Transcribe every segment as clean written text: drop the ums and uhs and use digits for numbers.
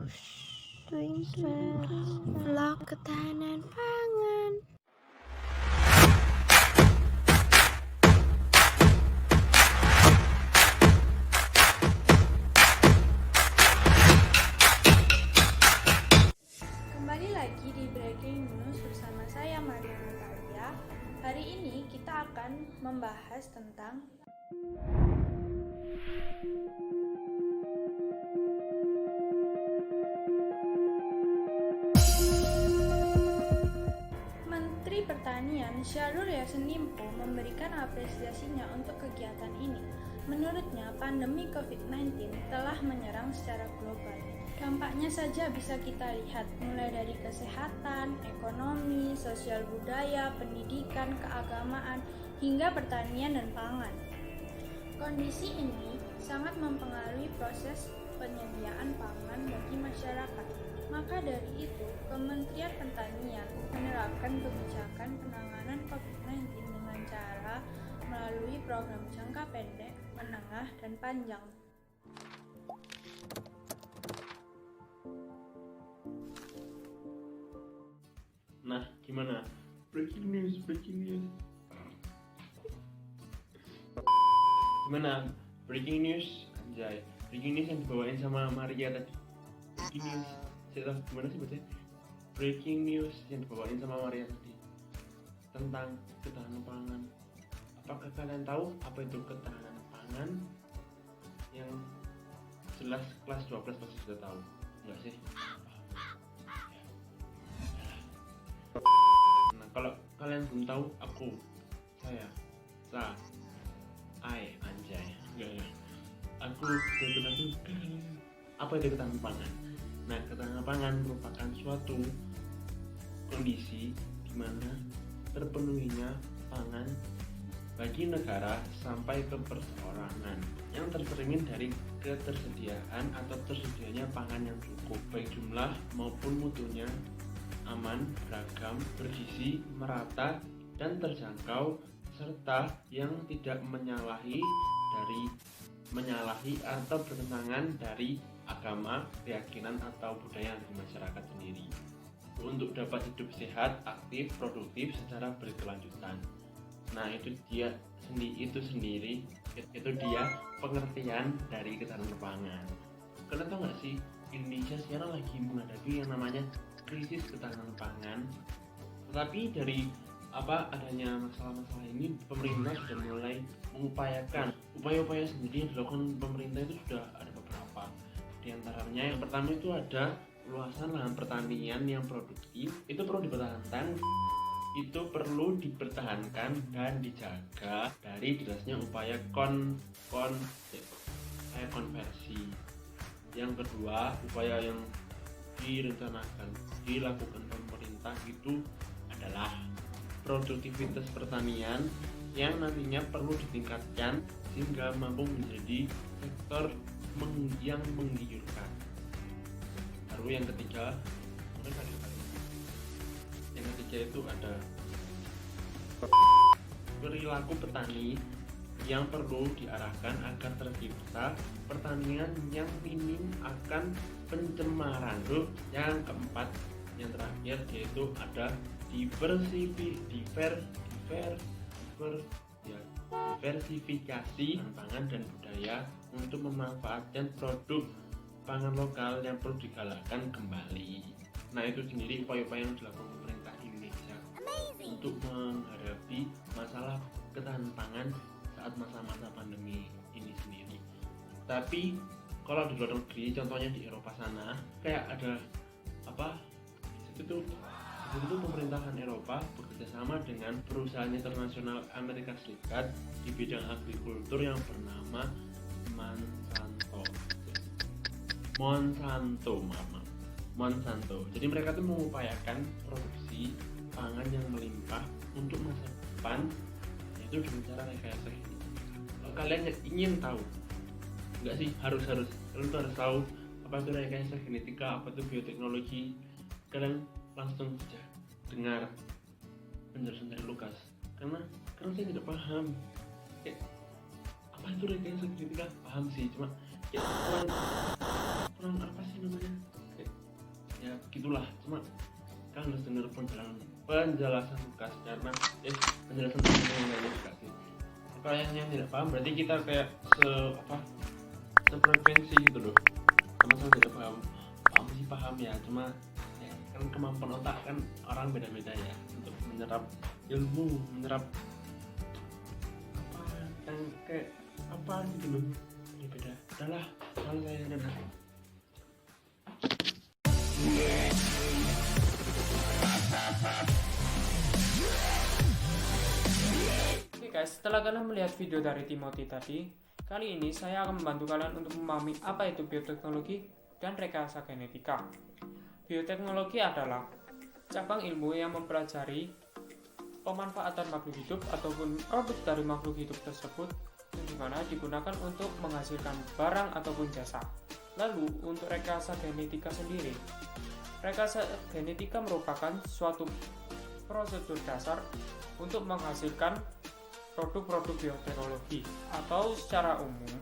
Vlog ketahanan pangan. Kembali lagi di Breaking News bersama saya Maria Natalia. Hari ini kita akan membahas tentang Menteri Pertanian Syahrul Yassin Limpo memberikan apresiasinya untuk kegiatan ini. Menurutnya, pandemi COVID-19 telah menyerang secara global. Dampaknya saja bisa kita lihat, mulai dari kesehatan, ekonomi, sosial budaya, pendidikan, keagamaan, hingga pertanian dan pangan. Kondisi ini sangat mempengaruhi proses penyediaan pangan bagi masyarakat. Maka dari itu, Kementerian Pertanian menerapkan kebijakan penanganan COVID-19 dengan cara melalui program jangka pendek, menengah, dan panjang. Nah, gimana? Breaking news. Gimana? Breaking news, anjay. Breaking news yang dibawain sama Maria tadi. Breaking news. Saya gimana sih bacanya? Breaking news yang dibawain sama Maria tadi tentang ketahanan pangan. Apakah kalian tahu apa itu ketahanan pangan? Yang jelas kelas 12 pasti sudah tahu, enggak sih? Nah, kalau kalian belum tahu, saya anjay, enggak. Aku betul-betul apa itu ketahanan pangan? Nah, ketahanan pangan merupakan suatu kondisi di mana terpenuhinya pangan bagi negara sampai ke perseorangan yang tercermin dari ketersediaan atau tersedianya pangan yang cukup, baik jumlah maupun mutunya aman, beragam, bergizi, merata, dan terjangkau, serta yang tidak menyalahi atau bertentangan dari agama, keyakinan, atau budaya dari masyarakat sendiri untuk dapat hidup sehat, aktif, produktif secara berkelanjutan. Nah, itu dia pengertian dari ketahanan pangan. Kalian tahu nggak sih, Indonesia sekarang lagi menghadapi yang namanya krisis ketahanan pangan. Tetapi dari adanya masalah-masalah ini, pemerintah sudah mulai mengupayakan upaya-upaya sendiri yang dilakukan pemerintah itu sudah ada beberapa. Di antaranya yang pertama itu ada luasan lahan pertanian yang produktif, itu perlu dipertahankan dan dijaga dari derasnya upaya konversi. Yang kedua, upaya yang dilakukan pemerintah itu adalah produktivitas pertanian yang nantinya perlu ditingkatkan sehingga mampu menjadi sektor yang menggiurkan. Lalu yang ketiga itu ada perilaku petani yang perlu diarahkan agar tercipta pertanian yang minim akan pencemaran. Yang keempat, yang terakhir, yaitu ada diversifikasi pangan dan budaya untuk memanfaatkan produk pangan lokal yang perlu digalakkan kembali. Nah, itu sendiri upaya-upaya yang dilakukan pemerintah Indonesia untuk menghadapi masalah ketahanan pangan saat masa-masa pandemi ini sendiri. Tapi kalau di luar negeri, contohnya di Eropa sana, kayak ada itu pemerintahan Eropa bekerjasama dengan perusahaan internasional Amerika Serikat di bidang agrikultur yang bernama Monsanto. Jadi mereka tuh mengupayakan produksi pangan yang melimpah untuk masa depan, yaitu dengan cara rekayasa genetika. Kalau kalian ingin tahu, enggak sih, harus kalian tuh harus tahu apa itu rekayasa genetika, apa itu bioteknologi. Kalian langsung saja dengar penjelasan dari Lukas, karena saya tidak paham apa itu rekayasa genetika. Paham sih, cuma kurang apa sih namanya, gitulah. Cuma kan harus dengar penjelasan Lukas karena penjelasan dari Lukas sih. Kalau yang tidak paham berarti kita kayak sefrekuensi gitu loh, sama-sama tidak paham sih paham ya, cuma ya, kan kemampuan otak kan orang beda-beda ya untuk menyerap ilmu, menyerap apa yang kayak apa gitu loh, ya beda. Udahlah, kalau saya udah Oke guys, setelah kalian melihat video dari Timothy tadi, kali ini saya akan membantu kalian untuk memahami apa itu bioteknologi dan rekayasa genetika. Bioteknologi adalah cabang ilmu yang mempelajari pemanfaatan makhluk hidup ataupun produk dari makhluk hidup tersebut yang dimana digunakan untuk menghasilkan barang ataupun jasa. Lalu untuk rekayasa genetika sendiri, rekayasa genetika merupakan suatu prosedur dasar untuk menghasilkan produk-produk bioteknologi, atau secara umum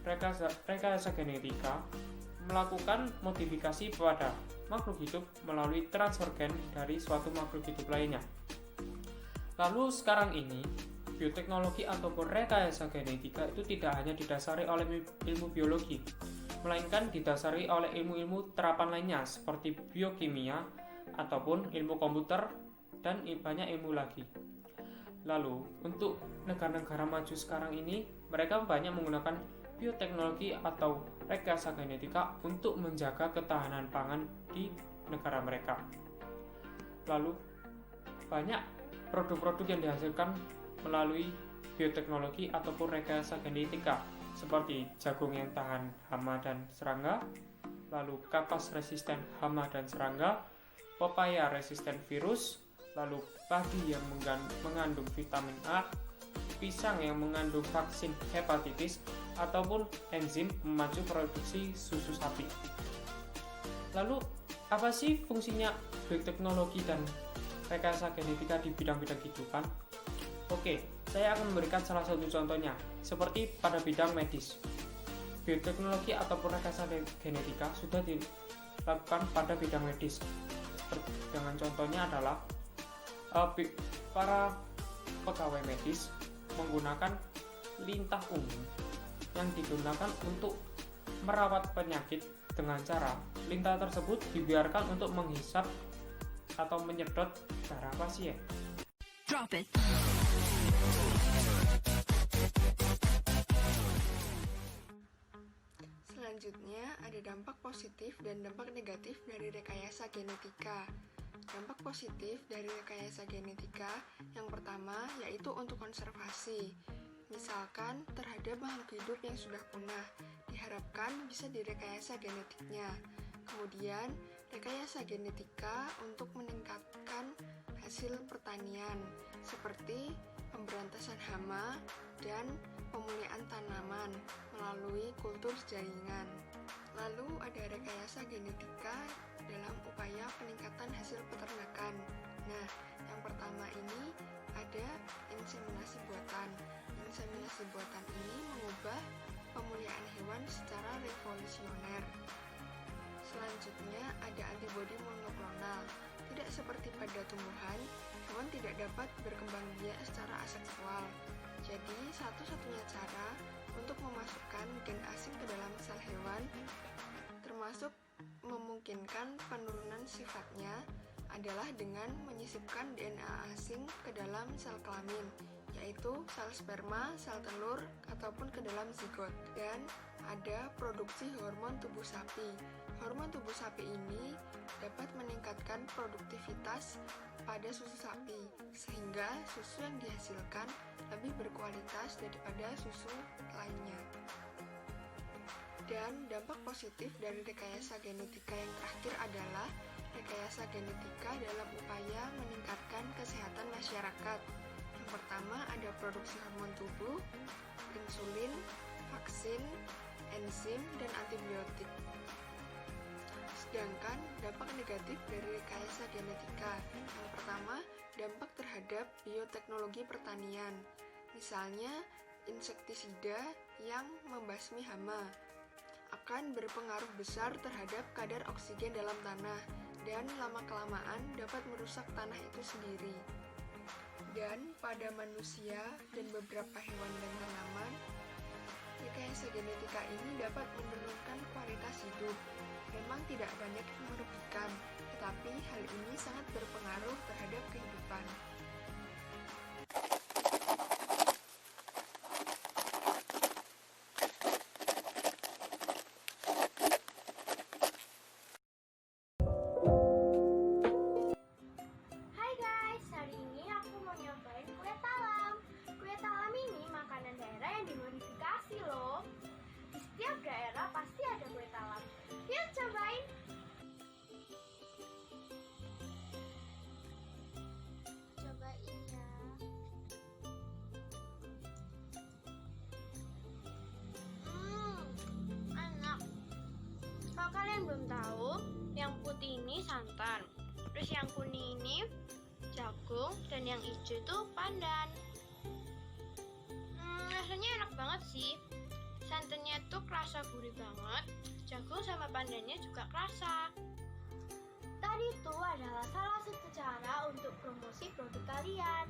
rekayasa genetika melakukan modifikasi pada makhluk hidup melalui transfer gen dari suatu makhluk hidup lainnya. Lalu sekarang ini bioteknologi ataupun rekayasa genetika itu tidak hanya didasari oleh ilmu biologi, melainkan didasari oleh ilmu-ilmu terapan lainnya seperti biokimia ataupun ilmu komputer dan banyak ilmu lagi. Lalu untuk negara-negara maju sekarang ini, mereka banyak menggunakan bioteknologi atau rekayasa genetika untuk menjaga ketahanan pangan di negara mereka. Lalu banyak produk-produk yang dihasilkan melalui bioteknologi ataupun rekayasa genetika seperti jagung yang tahan hama dan serangga, lalu kapas resisten hama dan serangga, pepaya resisten virus, lalu padi yang mengandung vitamin A, pisang yang mengandung vaksin hepatitis, ataupun enzim memacu produksi susu sapi. Lalu, apa sih fungsinya bioteknologi dan rekayasa genetika di bidang-bidang kehidupan? Oke, saya akan memberikan salah satu contohnya, seperti pada bidang medis. Bioteknologi ataupun rekayasa genetika sudah dilakukan pada bidang medis. Dengan contohnya adalah para pegawai medis menggunakan lintah umum yang digunakan untuk merawat penyakit dengan cara lintah tersebut dibiarkan untuk menghisap atau menyedot darah pasien. Drop it. Selanjutnya ada dampak positif dan dampak negatif dari rekayasa genetika. Dampak positif dari rekayasa genetika yang pertama yaitu untuk konservasi. Misalkan terhadap makhluk hidup yang sudah punah, diharapkan bisa direkayasa genetiknya. Kemudian, rekayasa genetika untuk meningkatkan hasil pertanian, seperti pemberantasan hama dan pemulihan tanaman melalui kultur jaringan. Lalu ada rekayasa genetika dalam upaya peningkatan hasil peternakan. Nah, yang pertama ini ada inseminasi buatan. Inseminasi buatan ini mengubah pemulihan hewan secara revolusioner. Selanjutnya ada antibodi monoklonal. Tidak seperti pada tumbuhan, hewan tidak dapat berkembang biak secara aseksual. Jadi, satu-satunya cara untuk memasukkan gen asing ke dalam sel hewan, termasuk memungkinkan penurunan sifatnya, adalah dengan menyisipkan DNA asing ke dalam sel kelamin, yaitu sel sperma, sel telur, ataupun ke dalam zigot. Dan ada produksi hormon tubuh sapi. Hormon tubuh sapi ini dapat meningkatkan produktivitas pada susu sapi, sehingga susu yang dihasilkan lebih berkualitas daripada susu lainnya. Dan dampak positif dari rekayasa genetika yang terakhir adalah rekayasa genetika dalam upaya meningkatkan kesehatan masyarakat. Yang pertama ada produksi hormon tubuh, insulin, vaksin, enzim, dan antibiotik. Sedangkan dampak negatif dari rekayasa genetika, yang pertama dampak terhadap bioteknologi pertanian, misalnya insektisida yang membasmi hama akan berpengaruh besar terhadap kadar oksigen dalam tanah dan lama-kelamaan dapat merusak tanah itu sendiri. Dan pada manusia dan beberapa hewan dan tanaman, rekayasa genetika ini dapat menurunkan kualitas hidup. Memang tidak banyak yang merugikan, tetapi hal ini sangat berpengaruh terhadap kehidupan. Hai guys, hari ini aku mau nyobain kue talam. Kue talam ini makanan daerah yang dimodifikasi loh. Di setiap daerah pasti ada kue talam. Yuk cobain. Cobain ya. Enak. Kalau kalian belum tahu, yang putih ini santan. Terus yang kuning ini jagung dan yang hijau itu pandan. Rasanya enak banget sih. Santannya tuh kerasa gurih banget. Jagung sama pandannya juga kerasa. Tadi itu adalah salah satu cara untuk promosi produk kalian,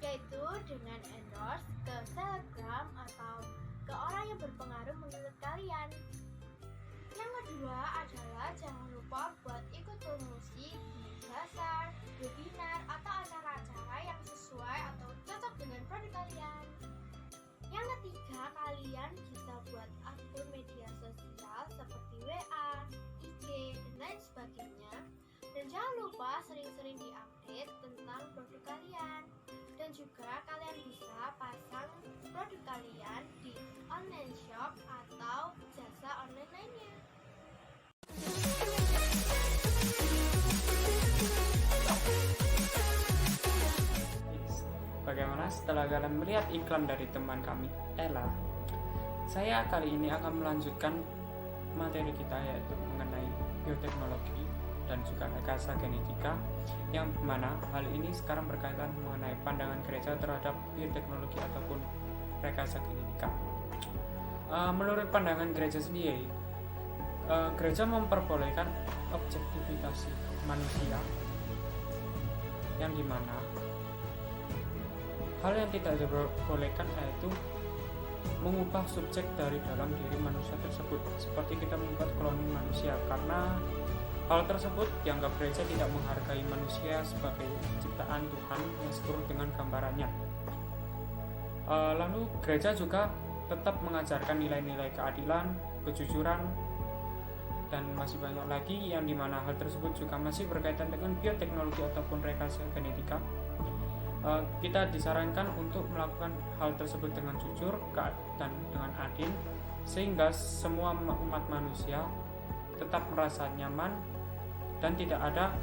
yaitu dengan endorse ke selebgram atau ke orang yang berpengaruh menurut kalian. Yang kedua adalah jangan lupa buat ikut promosi di bazar, webinar, atau acara-acara yang sesuai atau cocok dengan produk kalian. Yang ketiga, kalian bisa buat akun media sosial seperti WA, IG, dan lain sebagainya. Dan jangan lupa sering-sering diupdate tentang produk kalian. Dan juga kalian bisa pasang produk kalian di online shop atau jasa online lainnya. Bagaimana setelah kalian melihat iklan dari teman kami, Ella? Saya kali ini akan melanjutkan materi kita, yaitu mengenai bioteknologi dan juga rekayasa genetika, yang mana hal ini sekarang berkaitan mengenai pandangan gereja terhadap bioteknologi ataupun rekayasa genetika. Menurut pandangan gereja sendiri, gereja memperbolehkan objektifikasi manusia, yang dimana hal yang tidak diperbolehkan yaitu mengubah subjek dari dalam diri manusia tersebut, seperti kita membuat kloning manusia, karena hal tersebut dianggap gereja tidak menghargai manusia sebagai ciptaan Tuhan yang seturut dengan gambarannya. Lalu gereja juga tetap mengajarkan nilai-nilai keadilan, kejujuran, dan masih banyak lagi, yang dimana hal tersebut juga masih berkaitan dengan bioteknologi ataupun rekayasa genetika. Kita disarankan untuk melakukan hal tersebut dengan jujur dan dengan adil, sehingga semua umat manusia tetap merasa nyaman dan tidak ada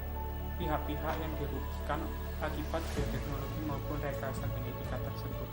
pihak-pihak yang dirugikan akibat bioteknologi maupun rekayasa genetika tersebut.